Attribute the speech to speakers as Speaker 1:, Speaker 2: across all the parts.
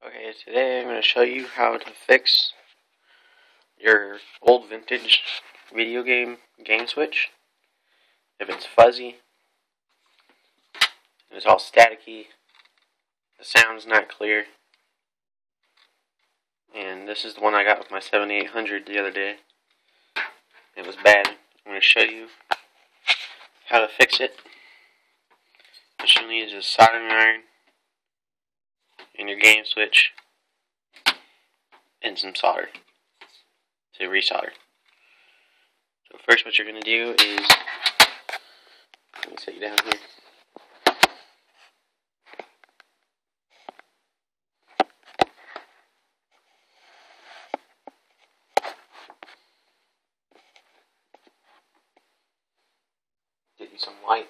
Speaker 1: Okay, today I'm going to show you how to fix your old vintage video game switch. If it's fuzzy, if it's all staticky, the sound's not clear. And this is the one I got with my 7800 the other day. It was bad. I'm going to show you how to fix it. What you'll need is a soldering iron and your game switch and some solder to resolder. So first what you're going to do is, let me set you down here. Get you some light.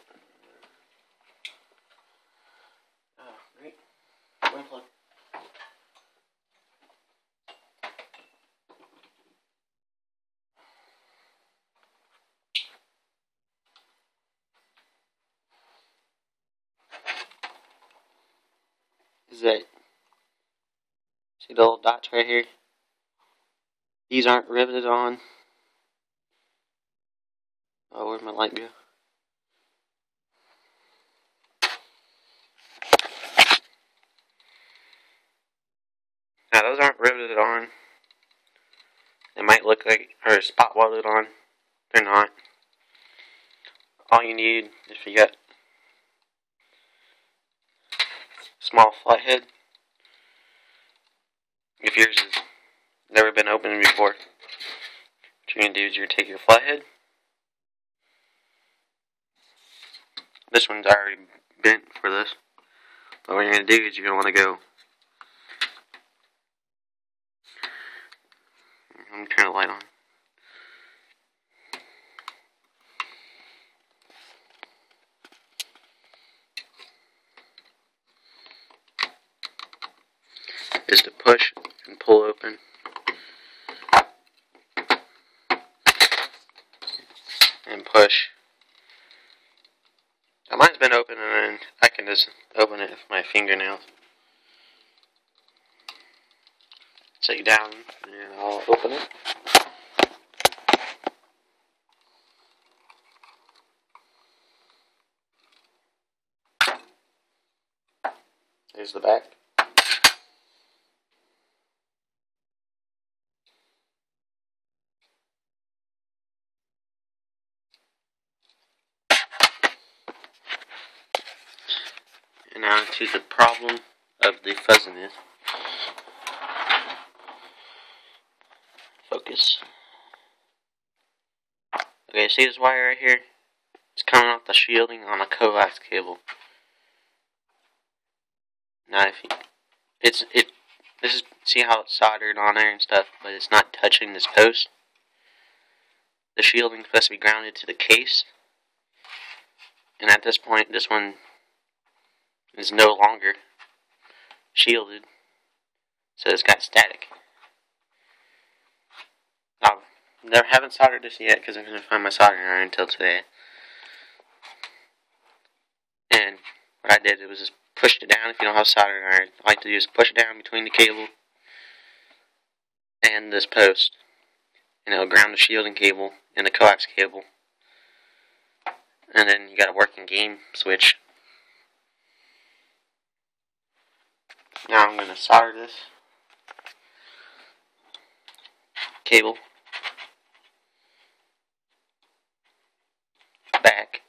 Speaker 1: Oh, great. Unplug. Is that, see the little dots right here? These aren't riveted on. Oh, where'd my light go? Now those aren't riveted on. They might look like, or spot welded on. They're not. All you need, if you got a small flathead, if yours has never been opened before, what you're going to do is you're going to take your flathead. This one's already bent for this. But what you're going to do is you're going to want to go, let me turn the light on. Is to push and pull open. And push. Now mine's been open and then I can just open it with my fingernails. Set you down and I'll open it. There's the back. And now to the problem of the fuzziness. Focus. Okay, see this wire right here? It's coming off the shielding on a coax cable. Now if you, this is, see how it's soldered on there and stuff, but it's not touching this post. The shielding is supposed to be grounded to the case. And at this point, this one is no longer shielded, so it's got static. I haven't soldered this yet because I couldn't find my soldering iron until today. And what I did was just pushed it down. If you don't have soldering iron, all you have to do is push it down between the cable and this post, and it'll ground the shielding cable and the coax cable. And then you got a working game switch. Now I'm going to solder this cable back.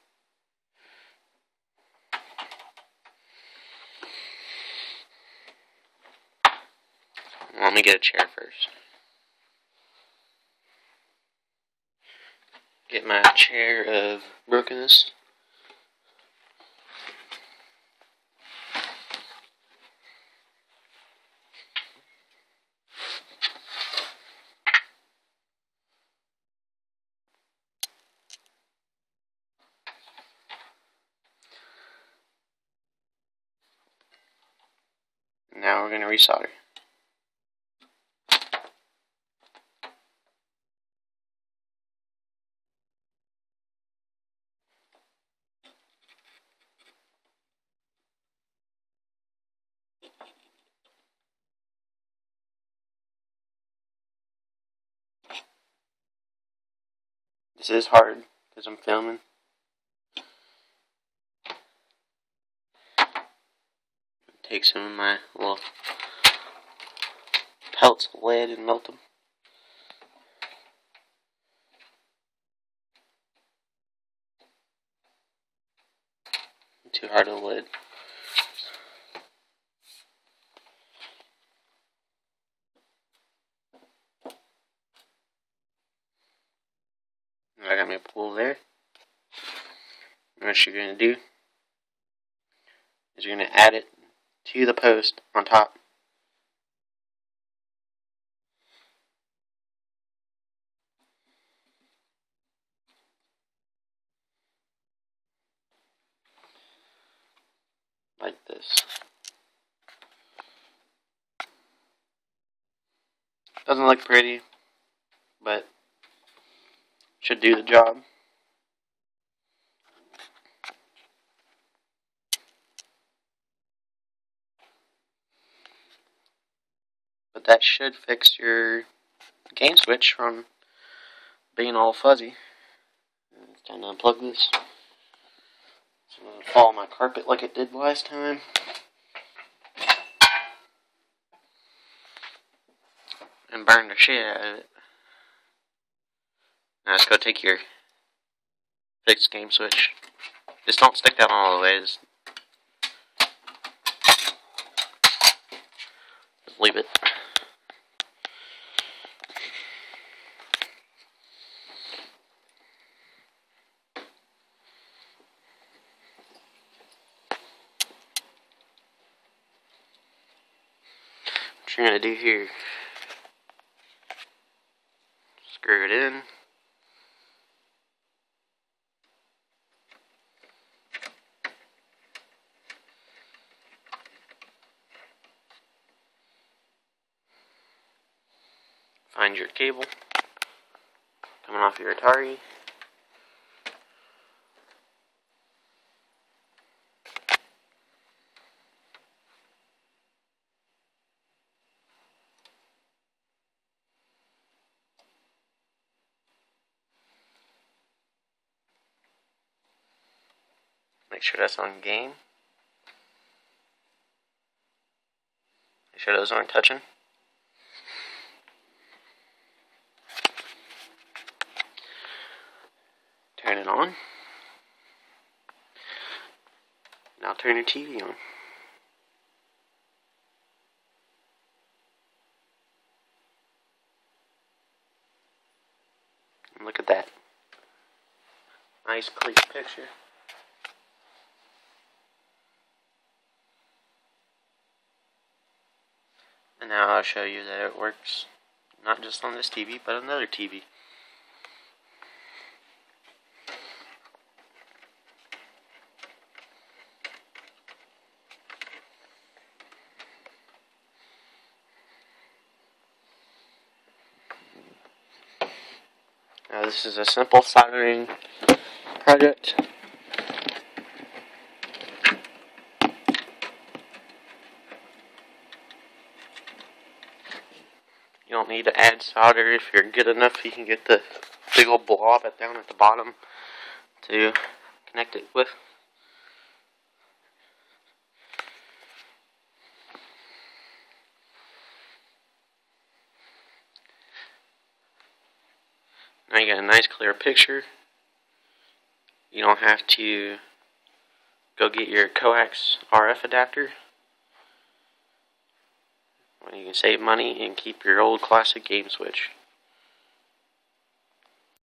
Speaker 1: Let me get a chair first. Get my chair of brokenness. Now we're going to resolder. is hard because I'm filming. Take some of my little pelts of lead and melt them. Too hard of a lid. I got my pool there. And what you're going to do is you're going to add it to the post on top. Like this. Doesn't look pretty, but should do the job. But that should fix your game switch from being all fuzzy. It's time to unplug this. So I'm going to follow my carpet like it did last time. And burn the shit out of it. Now let's go take your fixed game switch. Just don't stick that on all the way. Just leave it. What you're going to do here, screw it in. Find your cable coming off your Atari. Make sure that's on game. Make sure those aren't touching. Turn it on. Now turn your TV on. And look at that. Nice clear picture. And now I'll show you that it works not just on this TV, but another TV. Now this is a simple soldering project. You don't need to add solder. If you're good enough, you can get the big old blob down at the bottom to connect it with. Now you got a nice clear picture. You don't have to go get your coax RF adapter. You can save money and keep your old classic game switch.